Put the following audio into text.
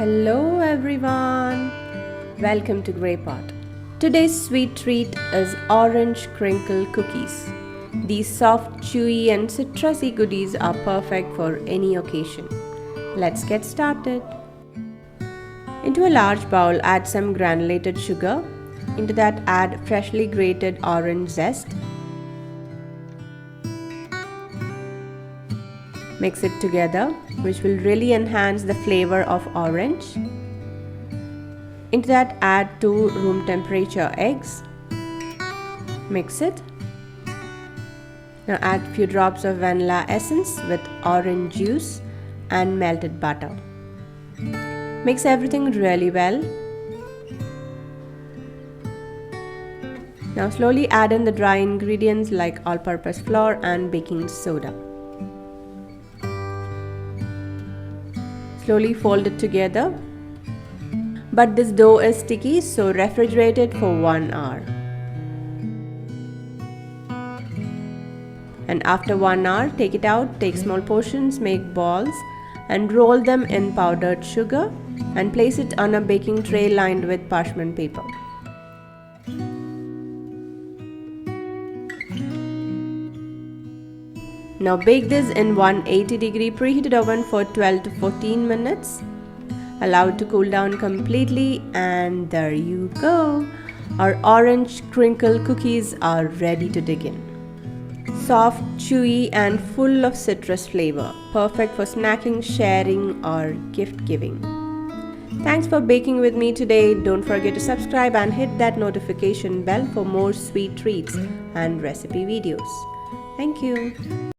Hello everyone, welcome to Grey Pot. Today's sweet treat is orange crinkle cookies. These soft, chewy and citrusy goodies are perfect for any occasion. Let's get started. Into a large bowl, add some granulated sugar. Into that, add freshly grated orange zest. Mix it together, which will really enhance the flavor of orange. Into that, add 2 room temperature eggs. Mix it. Now add few drops of vanilla essence with orange juice and melted butter. Mix everything really well. Now slowly add in the dry ingredients like all-purpose flour and baking soda. Slowly fold it together. But this dough is sticky, so refrigerate it for 1 hour. And after 1 hour, take it out, take small portions, make balls and roll them in powdered sugar and place it on a baking tray lined with parchment paper. Now bake this in 180-degree preheated oven for 12 to 14 minutes. Allow it to cool down completely, and there you go. Our orange crinkle cookies are ready to dig in. Soft, chewy and full of citrus flavor. Perfect for snacking, sharing or gift giving. Thanks for baking with me today. Don't forget to subscribe and hit that notification bell for more sweet treats and recipe videos. Thank you.